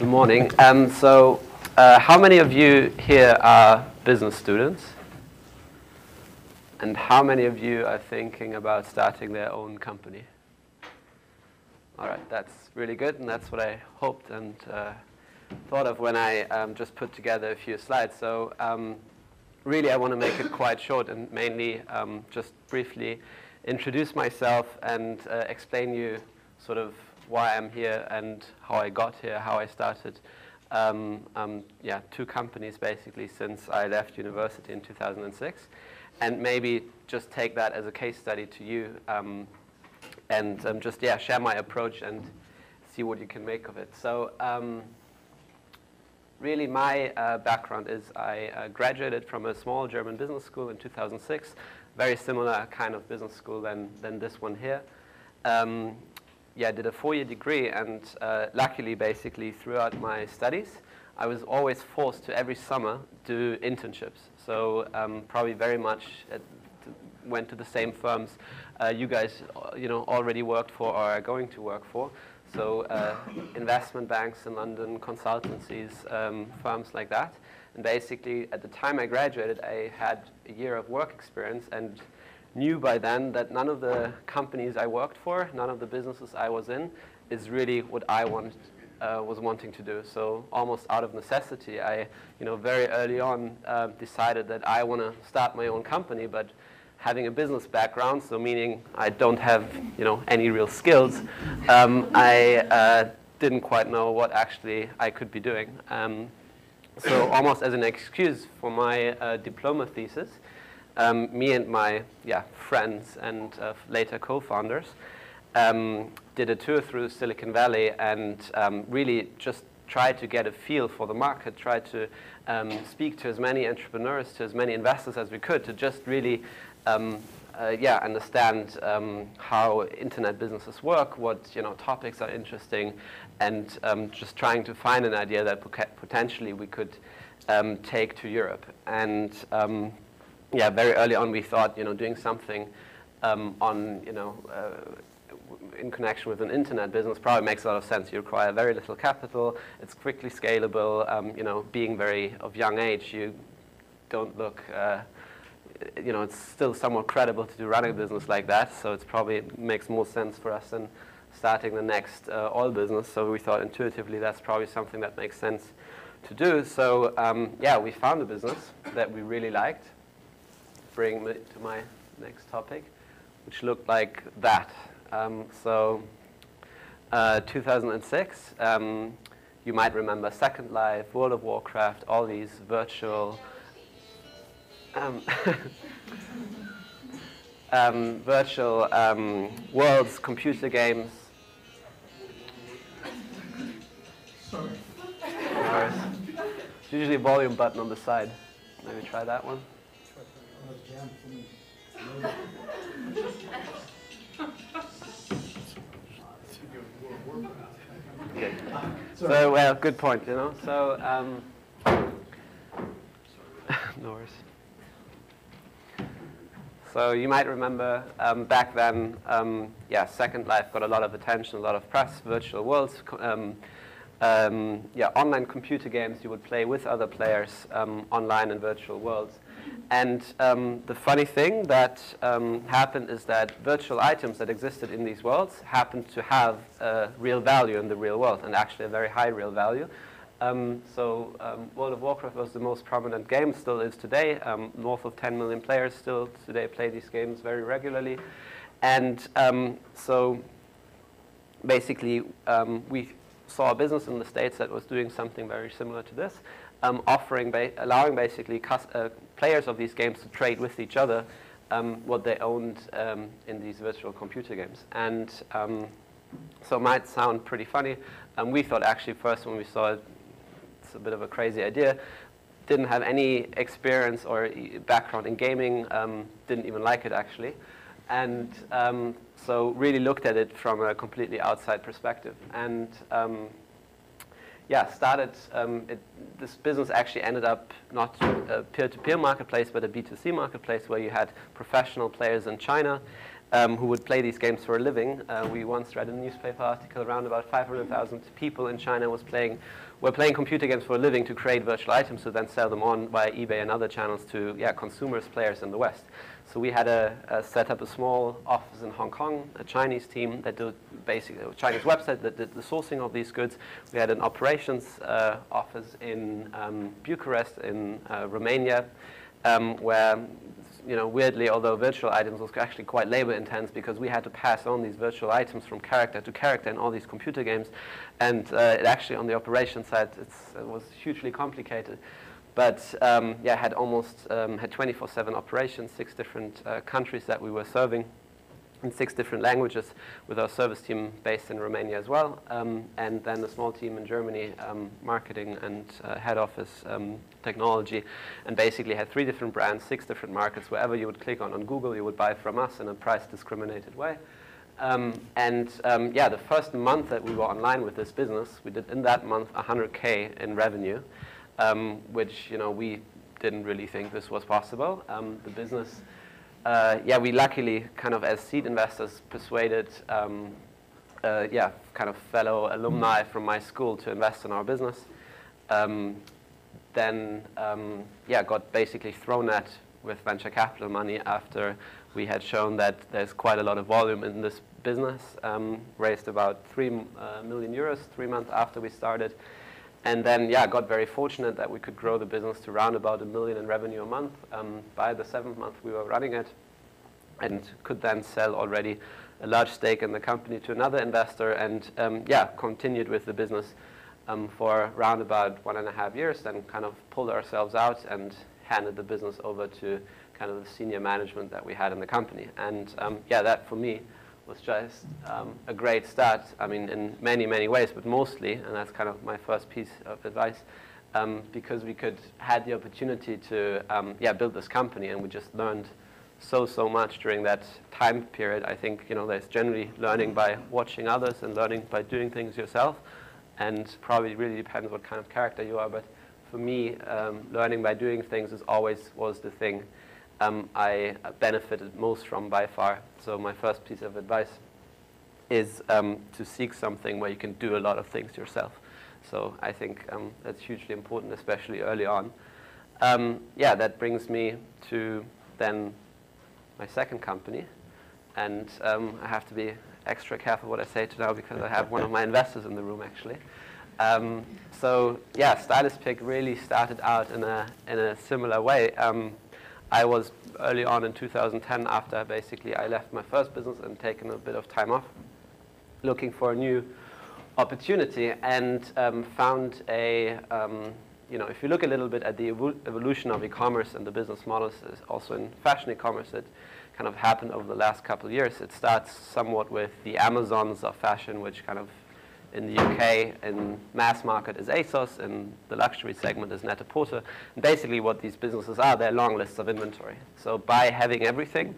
Good morning. How many of you here are business students? And how many of you are thinking about starting their own company? All right, that's really good, and that's what I hoped and thought of when I just put together a few slides. So really, I want to make it quite short and mainly just briefly introduce myself and explain you sort of why I'm here and how I got here, how I started two companies basically since I left university in 2006, and maybe just take that as a case study to you and just share my approach and see what you can make of it. So really my background is I graduated from a small German business school in 2006, very similar kind of business school than this one here. I did a 4-year degree, and luckily, basically, throughout my studies, I was always forced to every summer do internships. So probably very much went to the same firms you guys, already worked for or are going to work for. So investment banks in London, consultancies, firms like that. And basically, at the time I graduated, I had a year of work experience and knew by then that none of the companies I worked for, none of the businesses I was in, is really what I was wanting to do. So almost out of necessity, I, very early on decided that I want to start my own company, but having a business background, so meaning I don't have, any real skills, I didn't quite know what actually I could be doing. So almost as an excuse for my diploma thesis, me and my friends and later co-founders did a tour through Silicon Valley and really just tried to get a feel for the market, tried to speak to as many entrepreneurs, to as many investors as we could, to just really understand how internet businesses work, what topics are interesting, and just trying to find an idea that potentially we could take to Europe. And very early on we thought, doing something in connection with an internet business probably makes a lot of sense. You require very little capital, it's quickly scalable, being very of young age, you don't look, it's still somewhat credible to do running a business like that, so it's probably makes more sense for us than starting the next oil business. So we thought intuitively that's probably something that makes sense to do. So we found a business that we really liked. Bring me to my next topic, which looked like that. 2006, you might remember Second Life, World of Warcraft, all these virtual worlds, computer games. Sorry. There's usually a volume button on the side. Maybe try that one. Okay. So, good point, So, no worries. So you might remember back then, Second Life got a lot of attention, a lot of press, virtual worlds, online computer games you would play with other players online in virtual worlds. And the funny thing that happened is that virtual items that existed in these worlds happened to have real value in the real world, and actually a very high real value. World of Warcraft was the most prominent game, still is today. North of 10 million players still today play these games very regularly. And basically we saw a business in the States that was doing something very similar to this, allowing basically players of these games to trade with each other what they owned in these virtual computer games. And so it might sound pretty funny. We thought actually first when we saw it, it's a bit of a crazy idea. Didn't have any experience or background in gaming, didn't even like it actually. And so really looked at it from a completely outside perspective. And this business actually ended up not a peer-to-peer marketplace, but a B2C marketplace where you had professional players in China who would play these games for a living. We once read a newspaper article around about 500,000 people in China were playing computer games for a living to create virtual items to then sell them on via eBay and other channels to consumers, players in the West. So we had set up a small office in Hong Kong, a Chinese team that did basically a Chinese website that did the sourcing of these goods. We had an operations office in Bucharest in Romania, where, weirdly, although virtual items was actually quite labor intense because we had to pass on these virtual items from character to character in all these computer games. And it actually, on the operations side, it was hugely complicated. But had almost had 24/7 operations, 6 different countries that we were serving in 6 different languages with our service team based in Romania as well. And then a small team in Germany, marketing and head office technology, and basically had 3 different brands, 6 different markets. Wherever you would click on Google, you would buy from us in a price discriminated way. The first month that we were online with this business, we did in that month 100K in revenue, which we didn't really think this was possible. The business, we luckily kind of as seed investors persuaded kind of fellow alumni from my school to invest in our business. Got basically thrown at with venture capital money after we had shown that there's quite a lot of volume in this business. Raised about 3 million euros 3 months after we started. And then, got very fortunate that we could grow the business to around about 1 million in revenue a month. By the 7th month we were running it, and could then sell already a large stake in the company to another investor, and continued with the business for around about 1.5 years, then kind of pulled ourselves out and handed the business over to kind of the senior management that we had in the company. And that for me was just a great start. I mean, in many, many ways, but mostly, and that's kind of my first piece of advice, because we had the opportunity to build this company, and we just learned so much during that time period. I think there's generally learning by watching others and learning by doing things yourself, and probably really depends what kind of character you are. But for me, learning by doing things was the thing I benefited most from by far. So my first piece of advice is to seek something where you can do a lot of things yourself. So I think that's hugely important, especially early on. That brings me to then my second company. And I have to be extra careful what I say to now because I have one of my investors in the room, actually. StylistPick really started out in a similar way. I was early on in 2010, after basically I left my first business and taken a bit of time off, looking for a new opportunity, and found if you look a little bit at the evolution of e-commerce and the business models, also in fashion e-commerce, it kind of happened over the last couple of years. It starts somewhat with the Amazons of fashion, which kind of in the UK, in mass market is ASOS, in the luxury segment is Net-a-Porter. And basically what these businesses are, they're long lists of inventory. So by having everything,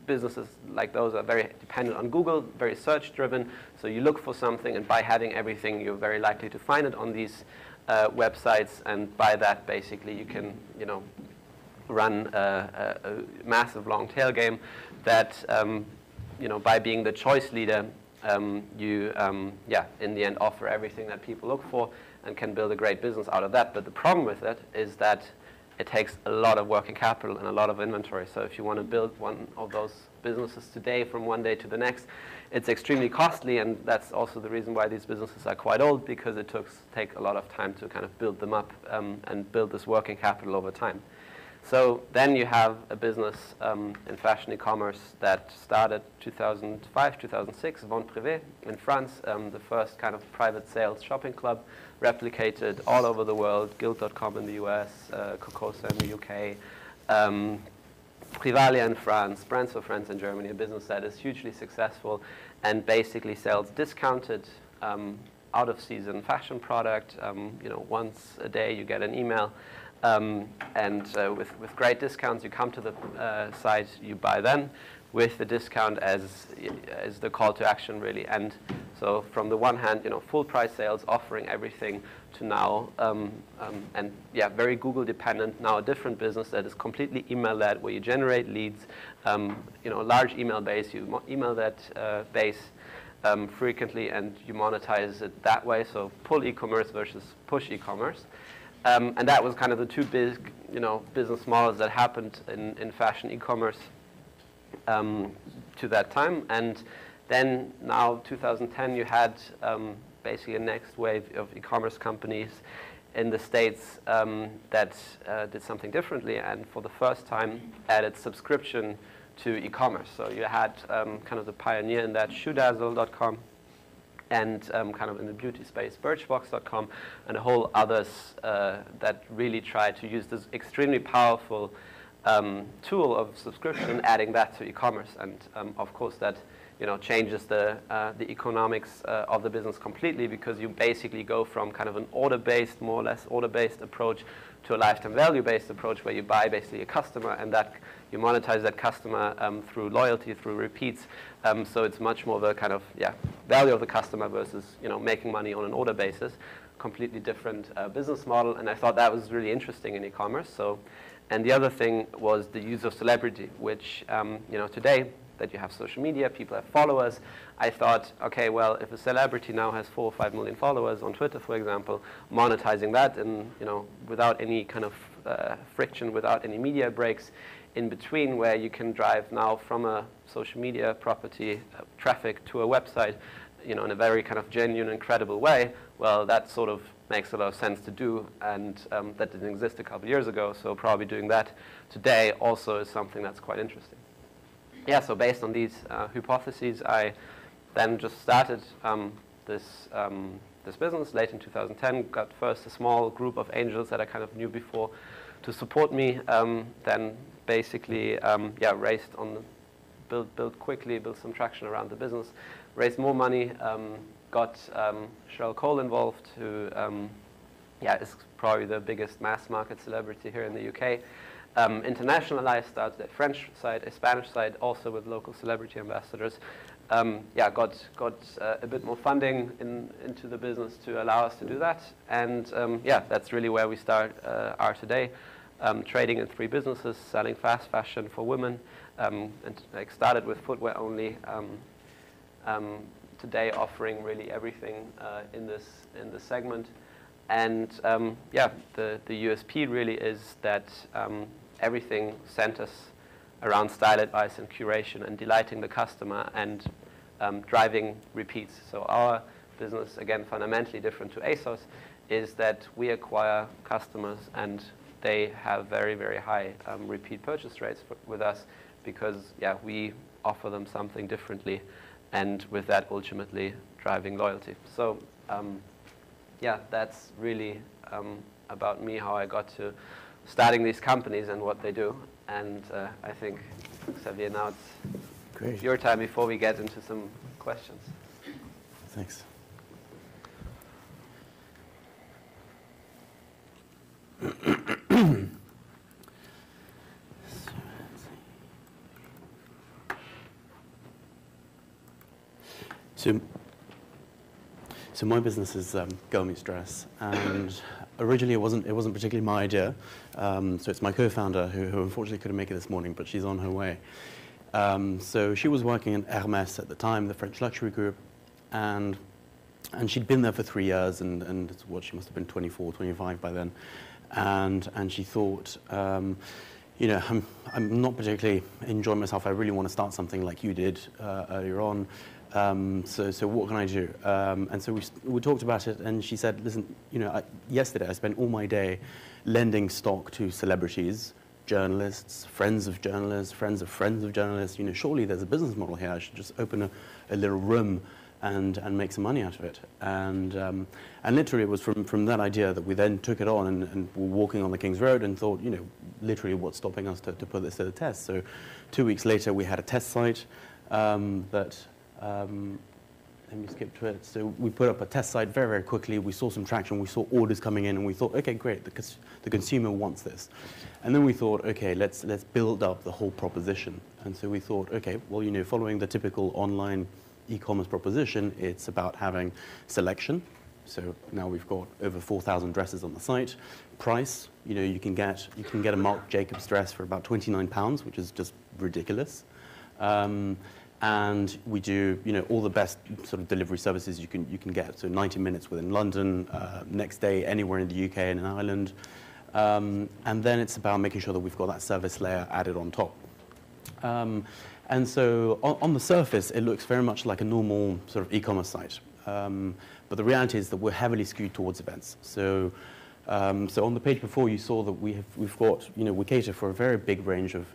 businesses like those are very dependent on Google, very search driven. So you look for something, and by having everything, you're very likely to find it on these websites. And by that, basically, you can, run a massive long tail game that, by being the choice leader, you, in the end, offer everything that people look for and can build a great business out of that. But the problem with it is that it takes a lot of working capital and a lot of inventory. So if you want to build one of those businesses today from one day to the next, it's extremely costly, and that's also the reason why these businesses are quite old, because it take a lot of time to kind of build them up and build this working capital over time. So then you have a business in fashion e-commerce that started 2005, 2006, Vente Privée in France, the first kind of private sales shopping club, replicated all over the world, Guild.com in the US, Cocosa in the UK, Privalia in France, Brands for Friends in Germany, a business that is hugely successful and basically sells discounted out-of-season fashion product. Once a day you get an email. With great discounts, you come to the site, you buy then. with the discount as the call to action, really. And so from the one hand, full price sales, offering everything, to now, and yeah, very Google dependent, now a different business that is completely email led, where you generate leads, a large email base, you email that base frequently, and you monetize it that way. So pull e-commerce versus push e-commerce. And that was kind of the two big, business models that happened in fashion e-commerce to that time. And then now, 2010, you had basically a next wave of e-commerce companies in the States that did something differently, and for the first time added subscription to e-commerce. So you had kind of the pioneer in that, shoedazzle.com, and kind of in the beauty space, birchbox.com, and a whole others that really tried to use this extremely powerful tool of subscription, adding that to e-commerce. And of course that changes the economics of the business completely, because you basically go from kind of an order-based, more or less order-based approach to a lifetime value-based approach, where you buy basically a customer, and that you monetize that customer through loyalty, through repeats. So it's much more of a kind of value of the customer versus making money on an order basis. Completely different business model, and I thought that was really interesting in e-commerce. So, and the other thing was the use of celebrity, which today that you have social media, people have followers. I thought, okay, well, if a celebrity now has 4 or 5 million followers on Twitter, for example, monetizing that, and without any kind of friction, without any media breaks in between, where you can drive now from a social media property traffic to a website, in a very kind of genuine and credible way. Well, that sort of makes a lot of sense to do, and that didn't exist a couple years ago. So probably doing that today also is something that's quite interesting. Yeah, so based on these hypotheses, I then just started this business late in 2010. Got first a small group of angels that I kind of knew before to support me. Then basically, raised on built quickly, built some traction around the business, raised more money. Got Reichelt Co involved, who is probably the biggest mass market celebrity here in the UK. Internationalized, started a French side, a Spanish side, also with local celebrity ambassadors. Got a bit more funding into the business to allow us to do that. And that's really where we are today. Trading in 3 businesses, selling fast fashion for women, and started with footwear only. Today offering really everything in this segment. And the USP really is that everything centers around style advice and curation and delighting the customer and driving repeats. So our business, again, fundamentally different to ASOS, is that we acquire customers and they have very, very high repeat purchase rates with us, because we offer them something differently, and with that ultimately driving loyalty. So that's really about me, how I got to starting these companies and what they do. And I think, Xavier, now it's your time before we get into some questions. Thanks. So my business is Mendeley Dress, and originally it wasn't particularly my idea. So it's my co-founder who unfortunately couldn't make it this morning, but she's on her way. So she was working in Hermès at the time, the French luxury group, and she'd been there for 3 years, and she must have been 24, 25 by then, and she thought, I'm not particularly enjoying myself. I really want to start something like you did earlier on. So what can I do? And so we talked about it, and she said, listen, yesterday I spent all my day lending stock to celebrities, journalists, friends of journalists, friends of friends of journalists. Surely there's a business model here. I should just open a little room and make some money out of it. And literally it was from that idea that we then took it on and were walking on the King's Road and thought, literally what's stopping us to put this to the test? So 2 weeks later we had a test site that let me skip to it. So we put up a test site very, very quickly. We saw some traction. We saw orders coming in, and we thought, okay, great, the consumer wants this. And then we thought, okay, let's build up the whole proposition. And so we thought, okay, well, you know, following the typical online e-commerce proposition, it's about having selection. So now we've got over 4,000 dresses on the site. Price, you know, you can get a Marc Jacobs dress for about £29, which is just ridiculous. And we do, you know, all the best sort of delivery services you can get. So 90 minutes within London, next day anywhere in the UK and in Ireland. And then it's about making sure that we've got that service layer added on top. And so on the surface, it looks very much like a normal sort of e-commerce site. But the reality is that we're heavily skewed towards events. So on the page before, you saw that we've got, you know, we cater for a very big range of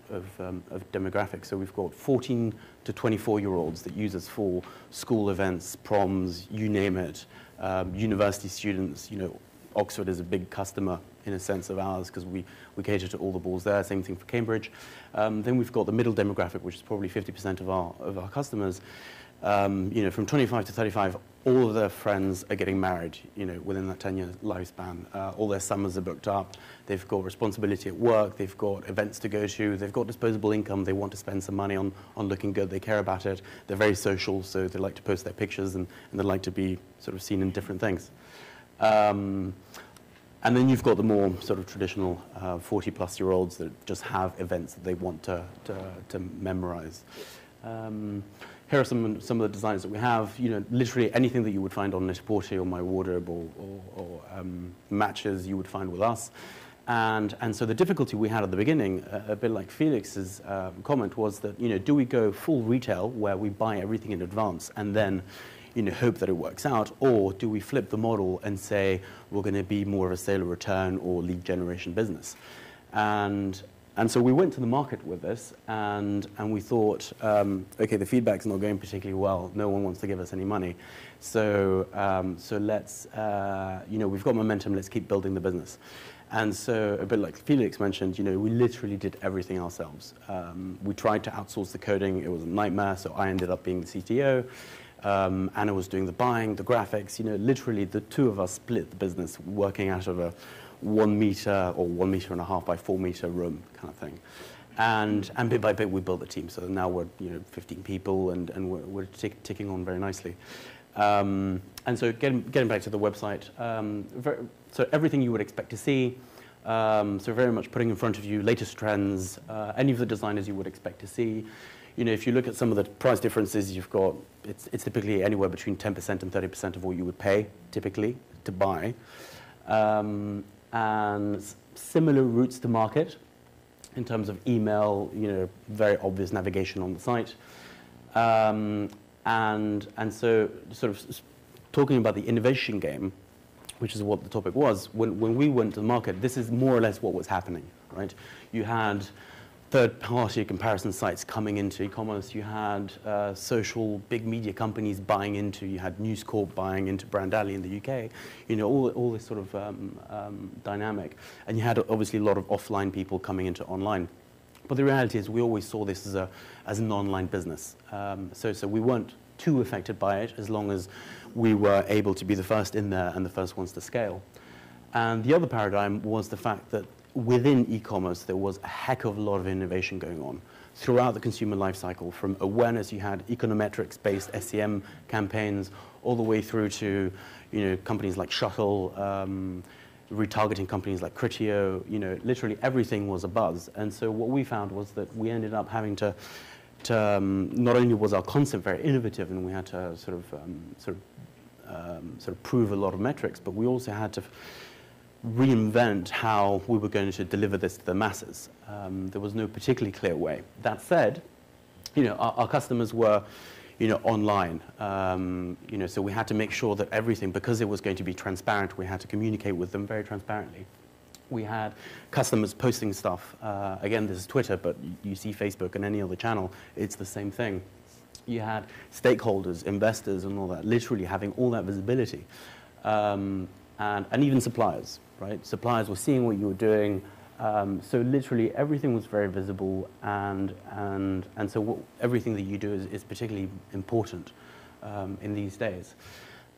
demographics. So we've got 14 to 24-year-olds that use us for school events, proms, you name it, university students. You know, Oxford is a big customer in a sense of ours because we cater to all the balls there. Same thing for Cambridge. Then we've got the middle demographic, which is probably 50% of our customers. You know, from 25 to 35, all of their friends are getting married, you know, within that 10-year lifespan. All their summers are booked up. They've got responsibility at work. They've got events to go to. They've got disposable income. They want to spend some money on looking good. They care about it. They're very social, so they like to post their pictures, and they like to be sort of seen in different things. And then you've got the more sort of traditional 40-plus-year-olds that just have events that they want to memorize. Here are some of the designs that we have. You know, literally anything that you would find on Net-a-Porter or My Wardrobe or matches you would find with us. And so the difficulty we had at the beginning, a bit like Felix's comment, was that, you know, do we go full retail where we buy everything in advance and then, you know, hope that it works out, or do we flip the model and say we're going to be more of a sale or return or lead generation business? And so we went to the market with this, and we thought, okay, the feedback's not going particularly well. No one wants to give us any money. So let's, you know, we've got momentum. Let's keep building the business. And so a bit like Felix mentioned, you know, we literally did everything ourselves. We tried to outsource the coding. It was a nightmare, so I ended up being the CTO. Anna was doing the buying, the graphics. You know, literally the two of us split the business, working out of a 1 meter or 1.5 meter by 4 meter room kind of thing. And bit by bit, we built a team. So now we're, you know, 15 people, and we're ticking on very nicely. And so getting back to the website, so everything you would expect to see. So very much putting in front of you latest trends, any of the designers you would expect to see. You know, if you look at some of the price differences, you've got, it's typically anywhere between 10% and 30% of what you would pay, typically, to buy. And similar routes to market in terms of email, you know, very obvious navigation on the site. And so sort of talking about the innovation game, which is what the topic was, when we went to the market, this is more or less what was happening, right? You had third-party comparison sites coming into e-commerce. You had social big media companies buying into. You had News Corp buying into Brand Alley in the UK. You know, all this sort of dynamic. And you had obviously a lot of offline people coming into online. But the reality is, we always saw this as an online business. So we weren't too affected by it, as long as we were able to be the first in there and the first ones to scale. And the other paradigm was the fact that within e-commerce, there was a heck of a lot of innovation going on throughout the consumer life cycle. From awareness, you had econometrics-based SEM campaigns, all the way through to, you know, companies like Shuttle, retargeting companies like Criteo. You know, literally everything was a buzz. And so what we found was that we ended up having to not only was our concept very innovative, and we had to sort of prove a lot of metrics, but we also had to reinvent how we were going to deliver this to the masses. There was no particularly clear way. That said, you know, our customers were, you know, online. You know, so we had to make sure that everything, because it was going to be transparent, we had to communicate with them very transparently. We had customers posting stuff. Again, this is Twitter, but you see Facebook and any other channel, it's the same thing. You had stakeholders, investors, and all that, literally having all that visibility. And even suppliers, right? Suppliers were seeing what you were doing. So literally everything was very visible, and so everything that you do is particularly important. in these days.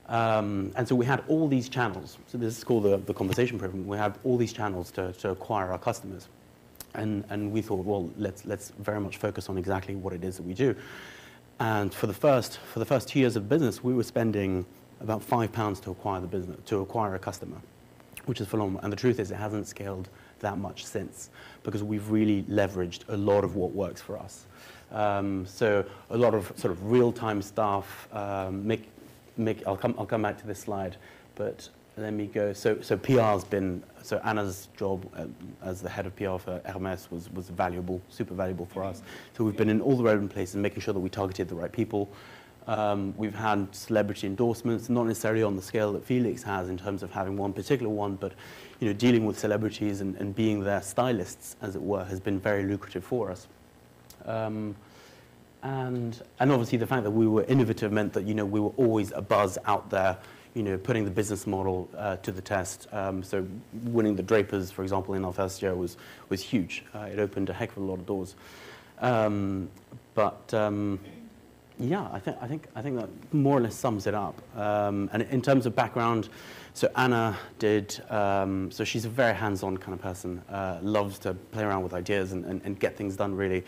And so we had all these channels. So this is called the conversation program. We have all these channels to acquire our customers. And we thought, well, let's very much focus on exactly what it is that we do. And for the first 2 years of business, we were spending about £5 to acquire a customer, which is phenomenal. And the truth is, it hasn't scaled that much since, because we've really leveraged a lot of what works for us. So a lot of sort of real-time stuff. I'll come back to this slide, but let me go. So PR's been, so Anna's job as the head of PR for Hermès was valuable, super valuable for us. So we've been in all the relevant places, making sure that we targeted the right people. We've had celebrity endorsements, not necessarily on the scale that Felix has in terms of having one particular one, but dealing with celebrities and being their stylists, as it were, has been very lucrative for us. And obviously the fact that we were innovative meant that we were always a buzz out there, putting the business model to the test. So winning the Drapers, for example, in our first year was huge. It opened a heck of a lot of doors. Yeah, I think that more or less sums it up. And in terms of background, so Anna did, so she's a very hands-on kind of person, loves to play around with ideas and get things done, really.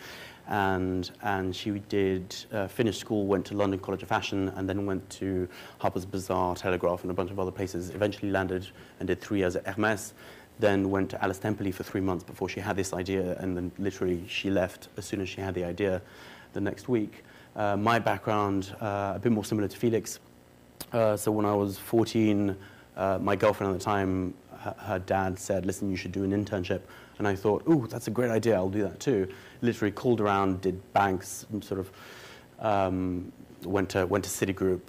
And she did finish school, went to London College of Fashion, and then went to Harper's Bazaar, Telegraph, and a bunch of other places. Eventually landed and did 3 years at Hermès, then went to Alice Temperley for 3 months before she had this idea, and then literally she left as soon as she had the idea the next week. My background, a bit more similar to Felix. So when I was 14, my girlfriend at the time, her dad said, listen, you should do an internship. And I thought, ooh, that's a great idea, I'll do that too. Literally called around, did banks, and sort of went to Citigroup,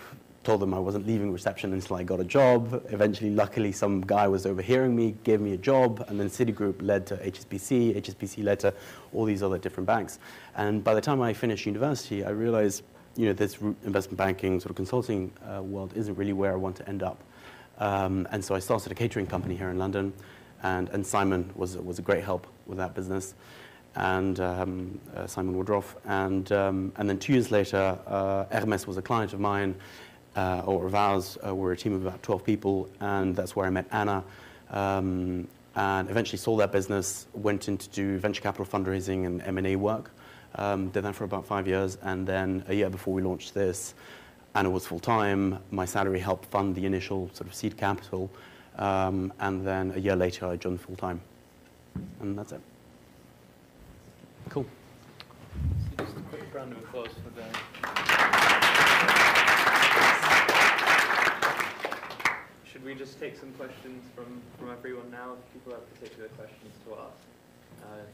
told them I wasn't leaving reception until I got a job. Eventually, luckily, some guy was overhearing me, gave me a job, and then Citigroup led to HSBC, HSBC led to all these other different banks. And by the time I finished university, I realized, this investment banking, sort of consulting world isn't really where I want to end up. And so I started a catering company here in London, and Simon was a great help with that business, and Simon Woodruff. And then 2 years later, Hermès was a client of mine, or of ours. We're a team of about 12 people, and that's where I met Anna, and eventually sold that business, went in to do venture capital fundraising and M&A work. Did that for about 5 years, and then a year before we launched this, Anna was full-time. My salary helped fund the initial sort of seed capital, and then a year later I joined full-time, and that's it. Cool. So just a quick round of applause for the... Should we just take some questions from everyone now, if people have particular questions to ask?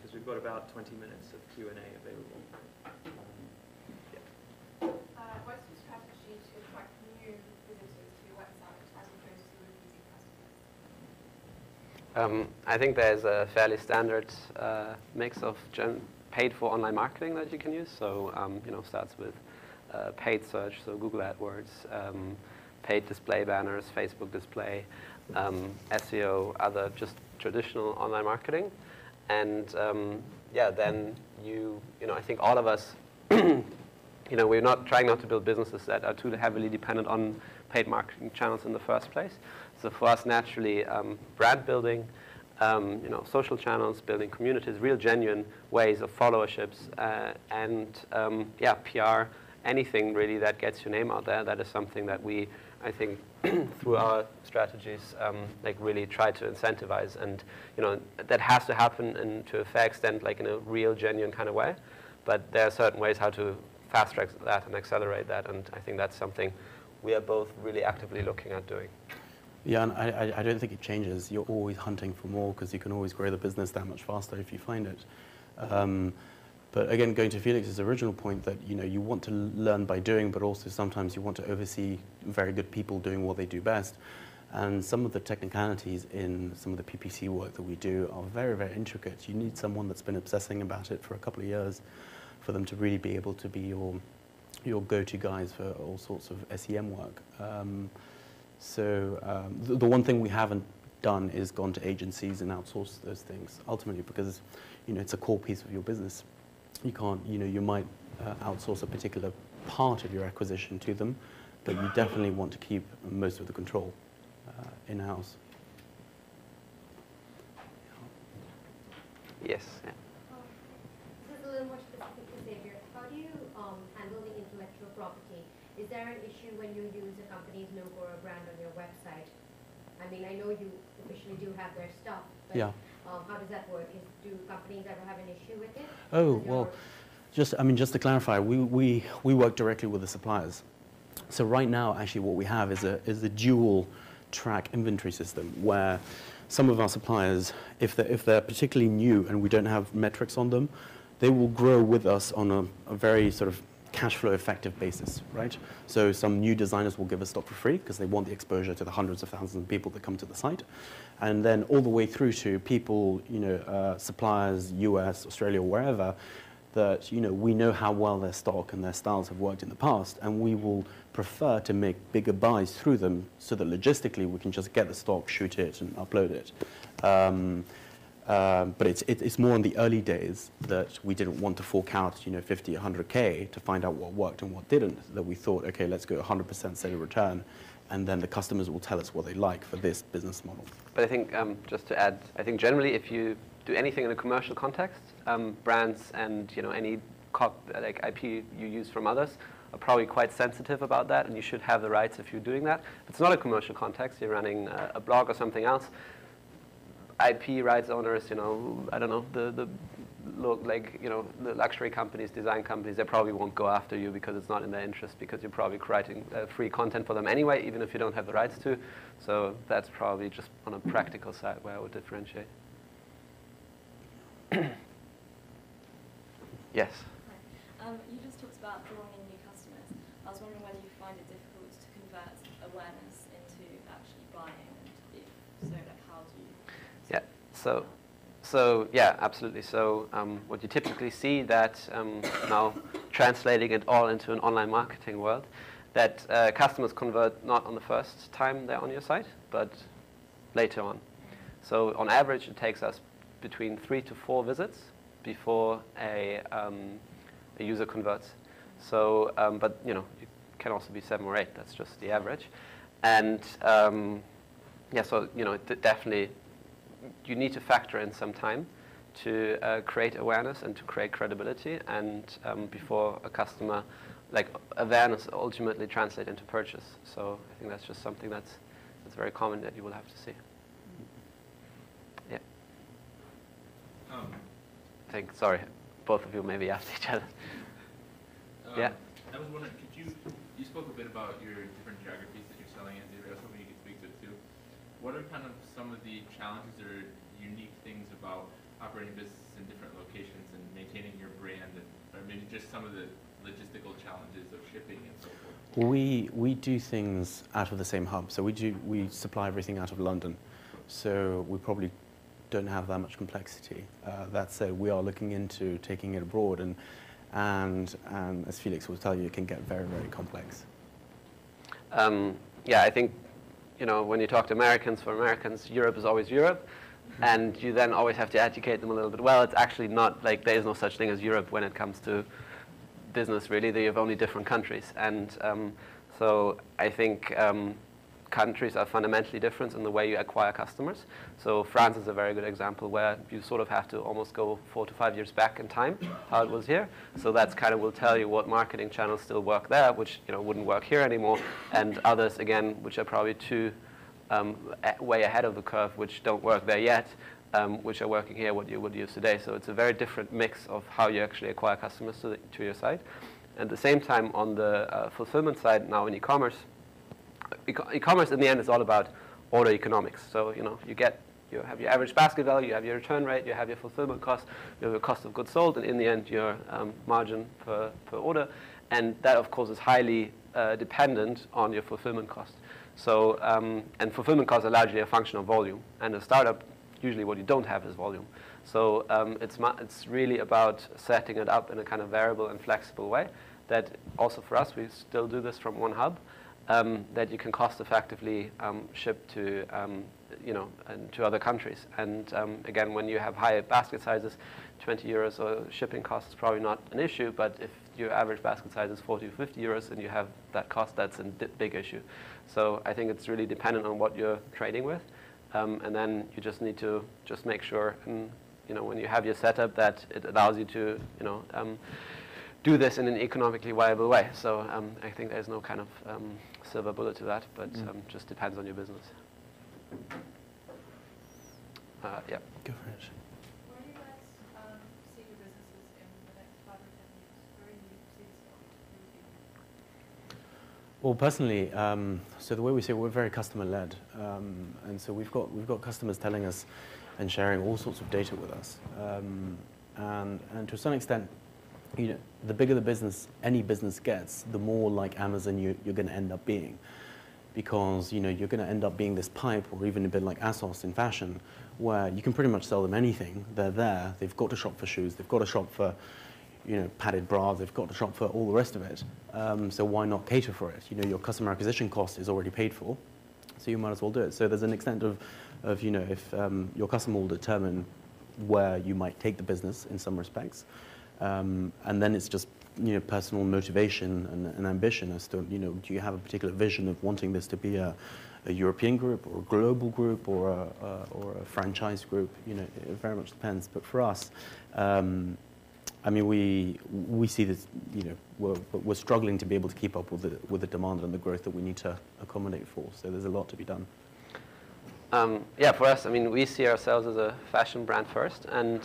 Because we've got about 20 minutes of Q&A available. What's the strategy to attract new visitors to your website as opposed to repeating customers? I think there's a fairly standard mix of paid for online marketing that you can use. So, starts with paid search, so Google AdWords, paid display banners, Facebook display, SEO, other just traditional online marketing. And then I think all of us, we're not trying not to build businesses that are too heavily dependent on paid marketing channels in the first place. So for us, naturally, brand building, social channels, building communities, real genuine ways of followerships, and PR, anything really that gets your name out there. That is something that we, I think, through our strategies, really try to incentivize, and that has to happen to a fair extent, in a real, genuine kind of way. But there are certain ways how to fast track that and accelerate that, and I think that's something we are both really actively looking at doing. Yeah, and I don't think it changes. You're always hunting for more because you can always grow the business that much faster if you find it. But again, going to Felix's original point that you want to learn by doing, but also sometimes you want to oversee very good people doing what they do best. And some of the technicalities in some of the PPC work that we do are very, very intricate. You need someone that's been obsessing about it for a couple of years for them to really be able to be your go-to guys for all sorts of SEM work. The one thing we haven't done is gone to agencies and outsourced those things, ultimately because it's a core piece of your business. You can't, you might outsource a particular part of your acquisition to them, but you definitely want to keep most of the control in-house. Yes. Yeah. This is a little more specific to Xavier. How do you handle the intellectual property? Is there an issue when you use a company's logo or a brand on your website? I mean, I know you officially do have their stuff, but Yeah. How does that work? Do companies ever have an issue with it? Oh, well, just to clarify, we work directly with the suppliers. So right now, actually, what we have is a dual track inventory system where some of our suppliers, if they're particularly new and we don't have metrics on them, they will grow with us on a very sort of cash flow effective basis, right? So some new designers will give us stock for free because they want the exposure to the hundreds of thousands of people that come to the site. And then all the way through to people, suppliers, US, Australia, wherever, that, we know how well their stock and their styles have worked in the past, and we will prefer to make bigger buys through them so that logistically we can just get the stock, shoot it, and upload it. But it's more in the early days that we didn't want to fork out, 50, 100K to find out what worked and what didn't, that we thought, okay, let's go 100% steady return, and then the customers will tell us what they like for this business model. But I think, just to add, I think generally if you do anything in a commercial context, brands and any like IP you use from others are probably quite sensitive about that, and you should have the rights if you're doing that. If it's not a commercial context, you're running a blog or something else, IP rights owners, I don't know, the luxury companies, design companies, they probably won't go after you because it's not in their interest, because you're probably writing free content for them anyway, even if you don't have the rights to. So that's probably just on a practical side where I would differentiate. Yes. Hi. You just talked about drawing in new customers. I was wondering whether you find it difficult to convert awareness into actually buying, and if so, like how do you? Yeah. So yeah, absolutely. So what you typically see that now translating it all into an online marketing world, that customers convert not on the first time they're on your site, but later on. So on average, it takes us between 3 to 4 visits before a user converts. So, but it can also be 7 or 8. That's just the average. And yeah, so definitely you need to factor in some time to create awareness and to create credibility, and before a customer, like awareness, ultimately translate into purchase. So I think that's just something that's very common that you will have to see. Yeah. I think, sorry, both of you maybe asked each other. Yeah. I was wondering, you spoke a bit about your different geographies that you're selling in. I was hoping you could speak to it too. What are kind of some of the challenges or unique things about operating businesses in different locations and maintaining your brand, or maybe just some of the logistical challenges of shipping and so forth? We do things out of the same hub. So we supply everything out of London. So we probably don't have that much complexity. That said, we are looking into taking it abroad, and as Felix will tell you, it can get very, very complex. Yeah, I think, when you talk to Americans, for Americans, Europe is always Europe, and you then always have to educate them a little bit. Well, it's actually not, like, there is no such thing as Europe when it comes to business, really. They have only different countries. And so I think countries are fundamentally different in the way you acquire customers. So France is a very good example where you sort of have to almost go 4 to 5 years back in time, how it was here. So that's kind of will tell you what marketing channels still work there, which wouldn't work here anymore, and others, again, which are probably too way ahead of the curve, which don't work there yet, which are working here, what you would use today. So it's a very different mix of how you actually acquire customers to your site. At the same time, on the fulfillment side, now in e-commerce, e-commerce in the end is all about order economics. So you have your average basket value, you have your return rate, you have your fulfillment cost, you have your cost of goods sold, and in the end your margin per order. And that, of course, is highly dependent on your fulfillment cost. So and fulfillment costs are largely a function of volume. And a startup, usually what you don't have is volume. So it's really about setting it up in a kind of variable and flexible way. That also for us, we still do this from one hub. That you can cost effectively ship to and to other countries. And again, when you have higher basket sizes, 20 euros or shipping cost is probably not an issue. But if your average basket size is 40 to 50 euros and you have that cost, that's a big issue. So I think it's really dependent on what you're trading with. And then you just need to just make sure, and, you know, when you have your setup, that it allows you to, you know, do this in an economically viable way. So I think there's no kind of silver bullet to that, but just depends on your business. Yeah. Go for it. Where do you guys see your businesses in the next 5 or 10 years? Where do you see this going? Well, personally, so the way we see it, we're very customer-led, and so we've got customers telling us and sharing all sorts of data with us, and to some extent, you know, the bigger the business any business gets, the more like Amazon you're going to end up being, because, you know, you're going to end up being this pipe, or even a bit like ASOS in fashion, where you can pretty much sell them anything. They're there. They've got to shop for shoes. They've got to shop for, you know, padded bras. They've got to shop for all the rest of it. So why not cater for it? You know, your customer acquisition cost is already paid for, so you might as well do it. So there's an extent of you know, if your customer will determine where you might take the business in some respects, and then it's just, you know, personal motivation and ambition as to, you know, do you have a particular vision of wanting this to be a European group or a global group or a franchise group? You know, it very much depends. But for us, I mean, we see this, you know, we're struggling to be able to keep up with the demand and the growth that we need to accommodate for. So there's a lot to be done. Yeah, for us, I mean, we see ourselves as a fashion brand first, and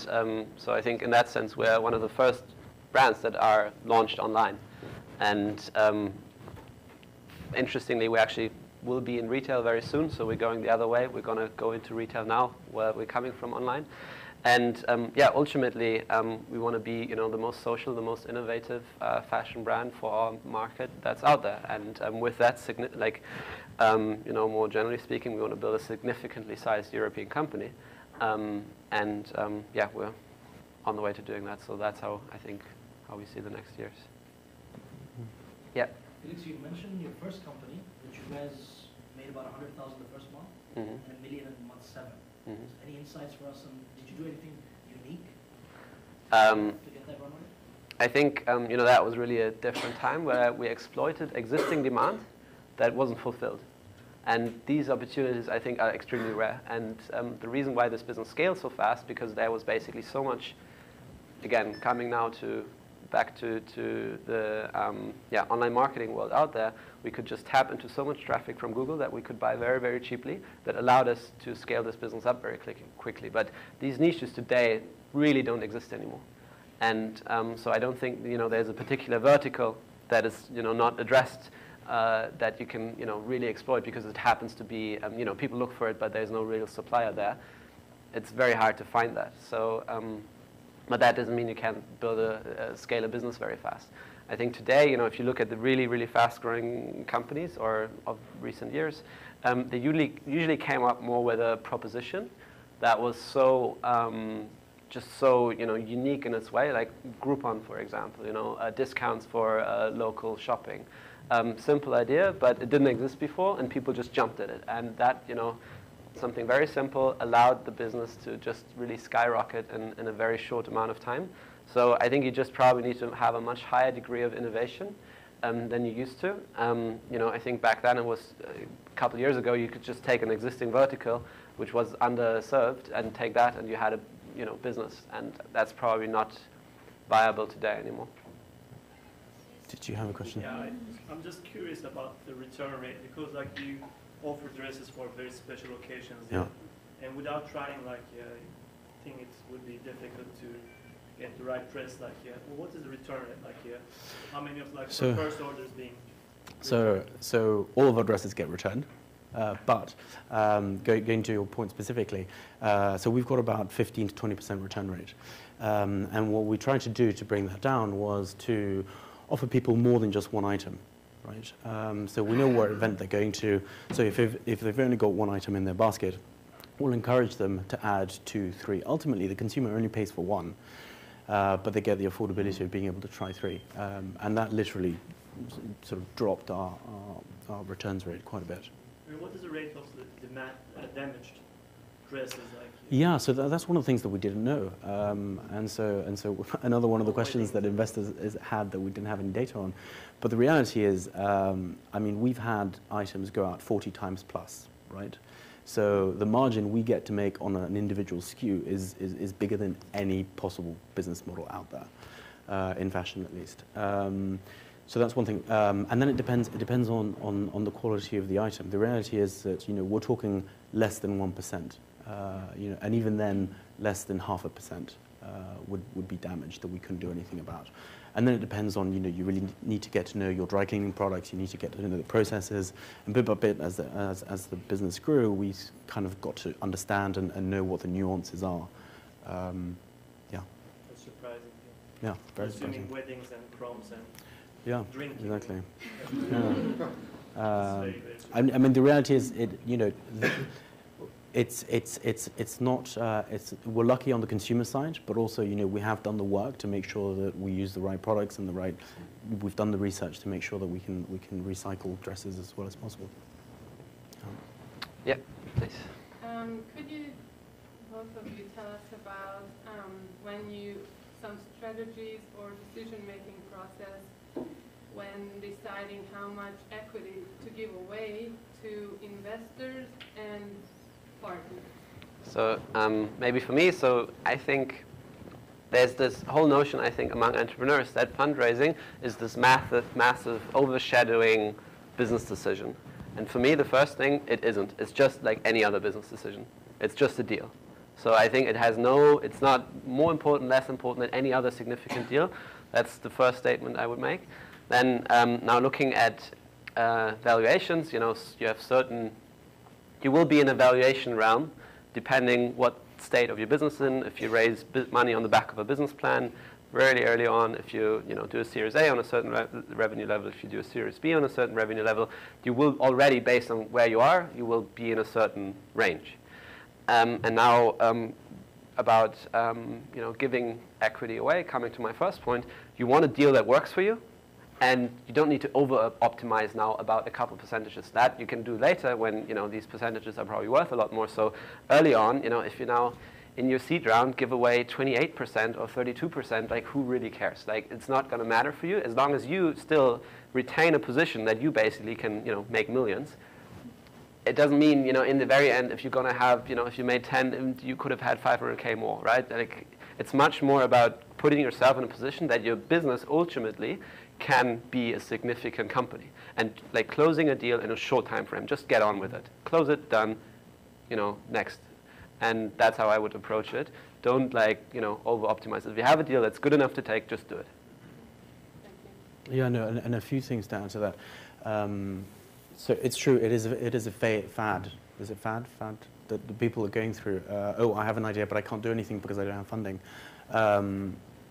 so I think in that sense we're one of the first brands that are launched online. And interestingly, we actually will be in retail very soon, so we're going the other way. We're going to go into retail now, where we're coming from online. And yeah, ultimately, we want to be, you know, the most social, the most innovative fashion brand for our market that's out there. And with that, you know, more generally speaking, we want to build a significantly sized European company. Yeah, we're on the way to doing that. So that's how I think how we see the next years. Yeah. Felix, you mentioned your first company, which you guys made about 100,000 the first month, and $1 million in month 7. So any insights for us? And did you do anything unique to get that runway? I think you know, that was really a different time where we exploited existing demand that wasn't fulfilled. And these opportunities, I think, are extremely rare. And the reason why this business scaled so fast, because there was basically so much, again, coming now back to the online marketing world out there, we could just tap into so much traffic from Google that we could buy very, very cheaply, that allowed us to scale this business up very quickly. But these niches today really don't exist anymore. And so I don't think, you know, there's a particular vertical that is, you know, not addressed that you can, you know, really exploit, because it happens to be, you know, people look for it, but there's no real supplier there. It's very hard to find that. So, but that doesn't mean you can't build scale a business very fast. I think today, you know, if you look at the really, really fast-growing companies or of recent years, they usually came up more with a proposition that was so just so, you know, unique in its way, like Groupon, for example, you know, discounts for local shopping. Simple idea, but it didn't exist before, and people just jumped at it. And that, you know, something very simple allowed the business to just really skyrocket in a very short amount of time. So I think you just probably need to have a much higher degree of innovation than you used to. You know, I think back then it was a couple of years ago, you could just take an existing vertical which was underserved and take that, and you had a, you know, business, and that's probably not viable today anymore. Did you have a question? Yeah, I'm just curious about the return rate, because like you offer dresses for very special occasions, Yeah. And without trying, like, I think it would be difficult to get the right dress. Like, what is the return rate? Like, how many of like the first orders being? So all of our dresses get returned, but going to your point specifically, so we've got about 15 to 20% return rate, and what we tried to do to bring that down was to offer people more than just one item, right? So we know what event they're going to. So if they've only got one item in their basket, we'll encourage them to add 2, 3. Ultimately, the consumer only pays for one, but they get the affordability of being able to try 3. And that literally sort of dropped our returns rate quite a bit. I mean, what is the rate of the damaged dresses like? Yeah, so that's one of the things that we didn't know, and so another one of the questions that investors had that we didn't have any data on. But the reality is, I mean, we've had items go out 40 times plus, right? So the margin we get to make on an individual SKU is bigger than any possible business model out there, in fashion at least. So that's one thing, and then it depends on the quality of the item. The reality is that, you know, we're talking less than 1%. You know, and even then, less than 0.5% would be damaged that we couldn't do anything about. And then it depends on, you know, you really need to get to know your dry cleaning products. You need to get to know the processes, and bit by bit, as the business grew, we kind of got to understand and know what the nuances are. Yeah. That's surprising. Yeah, very Assuming surprising. weddings and proms and Yeah, drinking. exactly. Yeah. I mean, the reality is, you know, it's not. We're lucky on the consumer side, but also, you know, we have done the work to make sure that we use the right products and the right. We've done the research to make sure that we can recycle dresses as well as possible. Yeah, please. Could you, both of you, tell us about some strategies or decision-making process when deciding how much equity to give away to investors and partners? So maybe for me, so I think there's this whole notion, I think, among entrepreneurs that fundraising is this massive overshadowing business decision. And for me, the first thing, it isn't. It's just like any other business decision. It's just a deal. So I think it's not more important, less important than any other significant deal. That's the first statement I would make. Then now looking at valuations, you know, you will be in a valuation realm depending what state of your business is in. If you raise money on the back of a business plan very early on, if you do a Series A on a certain revenue level, if you do a Series B on a certain revenue level, you will already, based on where you are, you will be in a certain range. And now about giving equity away, coming to my first point, you want a deal that works for you, and you don't need to over-optimize now about a couple percentages. That you can do later when these percentages are probably worth a lot more. So early on, if you now in your seed round give away 28% or 32%, like who really cares? Like it's not going to matter for you as long as you still retain a position that you basically can make millions. It doesn't mean in the very end if you're going to have if you made 10, you could have had 500K more, right? Like it's much more about putting yourself in a position that your business ultimately can be a significant company, and like closing a deal in a short time frame. Just get on with it. Close it, done, next. And that's how I would approach it. Don't over-optimize it. If you have a deal that's good enough to take, just do it. Yeah, no, and a few things to add to that. So it's true. It is a fad. Is it fad that the people are going through? Oh, I have an idea, but I can't do anything because I don't have funding.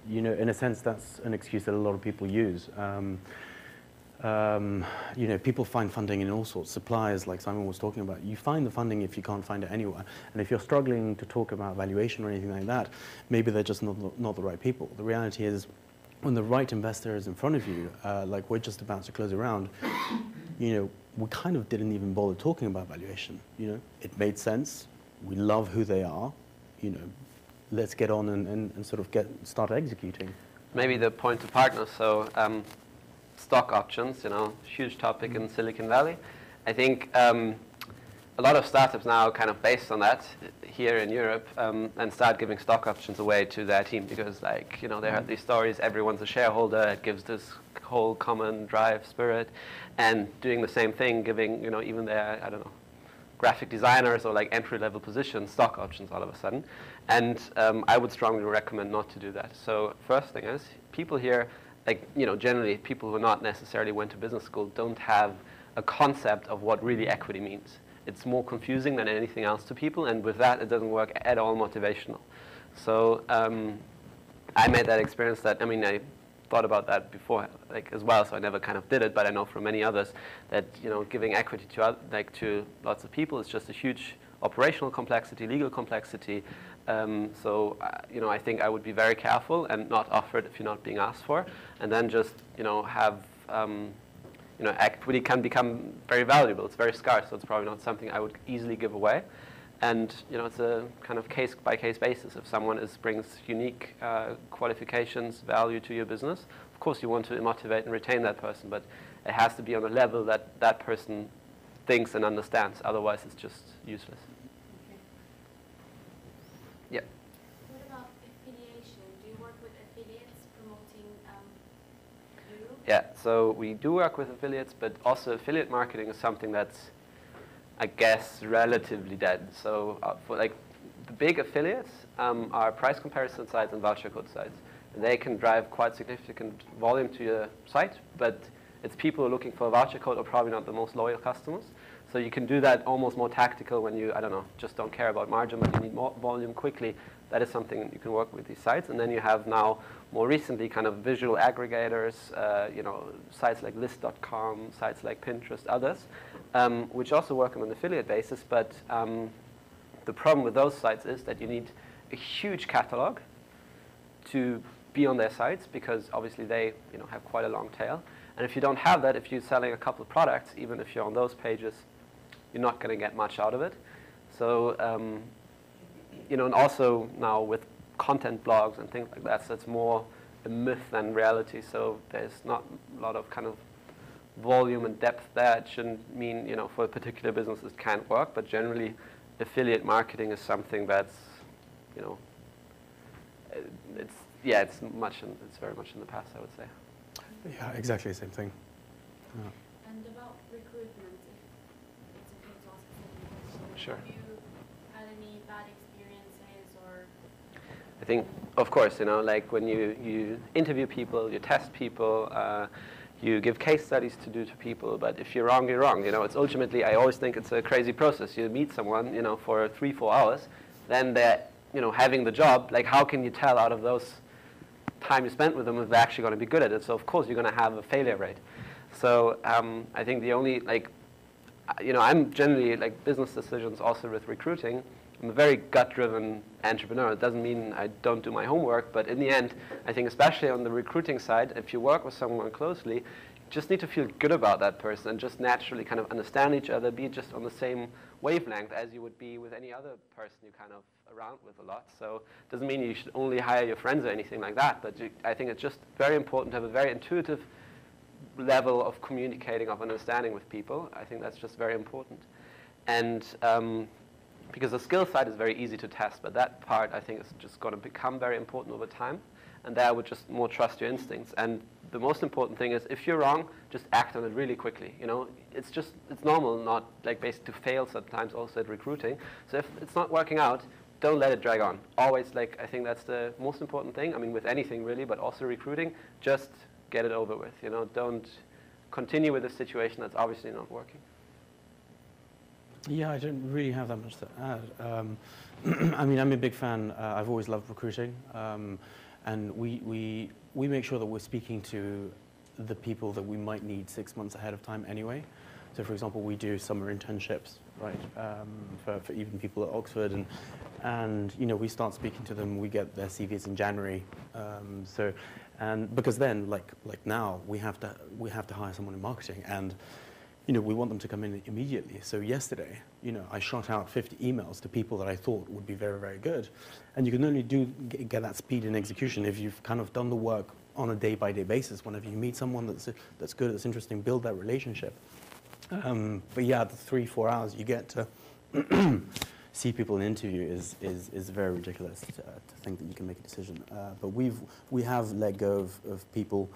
In a sense, that's an excuse that a lot of people use. People find funding in all sorts. Suppliers, like Simon was talking about, you find the funding if you can't find it anywhere. And if you're struggling to talk about valuation or anything like that, maybe they're just not the right people. The reality is, when the right investor is in front of you, like we're just about to close a round, we kind of didn't even bother talking about valuation. It made sense. We love who they are. Let's get on and sort of start executing. Maybe the point to partners. So stock options, huge topic in Silicon Valley. I think a lot of startups now kind of based on that here in Europe and start giving stock options away to their team because they heard these stories, everyone's a shareholder, it gives this whole common drive spirit, and doing the same thing, giving even their, graphic designers or like entry-level positions stock options all of a sudden. And I would strongly recommend not to do that. So first thing is, people here, generally people who not necessarily went to business school don't have a concept of what really equity means. It's more confusing than anything else to people, and with that, it doesn't work at all motivational. So I made that experience that, I thought about that before, as well, so I never kind of did it, but I know from many others that, giving equity to lots of people is just a huge operational complexity, legal complexity. I think I would be very careful and not offer it if you're not being asked for, and then just, have, equity can become very valuable. It's very scarce, so it's probably not something I would easily give away. And it's a kind of case-by-case basis. If someone brings unique qualifications, value to your business, of course you want to motivate and retain that person, but it has to be on a level that that person thinks and understands. Otherwise, it's just useless. Okay. Yeah. What about affiliation? Do you work with affiliates promoting you? Yeah, so we do work with affiliates, but also affiliate marketing is something that's, I guess, relatively dead. So for like the big affiliates are price comparison sites and voucher code sites. And they can drive quite significant volume to your site, but it's people who are looking for a voucher code are probably not the most loyal customers. So you can do that almost more tactical when you, I don't know, just don't care about margin, but you need more volume quickly. That is something you can work with these sites. And then you have now, more recently, kind of visual aggregators, sites like list.com, sites like Pinterest, others, which also work on an affiliate basis. But the problem with those sites is that you need a huge catalog to be on their sites, because obviously they have quite a long tail. And if you don't have that, if you're selling a couple of products, even if you're on those pages, you're not going to get much out of it. So, and also now with content blogs and things like that, so it's more a myth than reality. So there's not a lot of kind of volume and depth there. It shouldn't mean, for a particular business it can't work, but generally affiliate marketing is something that's, it's very much in the past, I would say. Yeah, exactly the same thing. Yeah. And about recruitment, if it's okay to ask a second question. Sure. Have you had any bad experiences or? I think, of course, like when you interview people, you test people, you give case studies to people, but if you're wrong, you're wrong. It's ultimately, I always think it's a crazy process. You meet someone, for 3-4 hours, then they're, having the job, like how can you tell out of those time you spent with them if they're actually going to be good at it? So of course you're going to have a failure rate. So I think the only, I'm generally, business decisions also with recruiting, I'm a very gut-driven entrepreneur. It doesn't mean I don't do my homework, but in the end, I think especially on the recruiting side, if you work with someone closely, you just need to feel good about that person and just naturally kind of understand each other, be just on the same wavelength as you would be with any other person you kind of around with a lot. So it doesn't mean you should only hire your friends or anything like that, but I think it's just very important to have a very intuitive level of communicating, of understanding with people. I think that's just very important. And because the skill side is very easy to test, but that part I think is just going to become very important over time. And there I would just more trust your instincts. And the most important thing is, if you're wrong, just act on it really quickly. It's normal not basically to fail sometimes also at recruiting. So if it's not working out, don't let it drag on. Always, I think that's the most important thing. I mean, with anything really, but also recruiting, just get it over with. Don't continue with a situation that's obviously not working. Yeah, I don't really have that much to add. I mean, I'm a big fan. I've always loved recruiting. And we make sure that we're speaking to the people that we might need 6 months ahead of time anyway. So, for example, we do summer internships, right, for even people at Oxford, and we start speaking to them. We get their CVs in January. And because then, like now, we have to hire someone in marketing, and we want them to come in immediately. So yesterday, I shot out 50 emails to people that I thought would be very, very good. And you can only get that speed in execution if you've kind of done the work on a day-by-day basis. Whenever you meet someone that's good, that's interesting, build that relationship. But yeah, the 3-4 hours you get to see people in an interview is very ridiculous to think that you can make a decision. But we have let go of people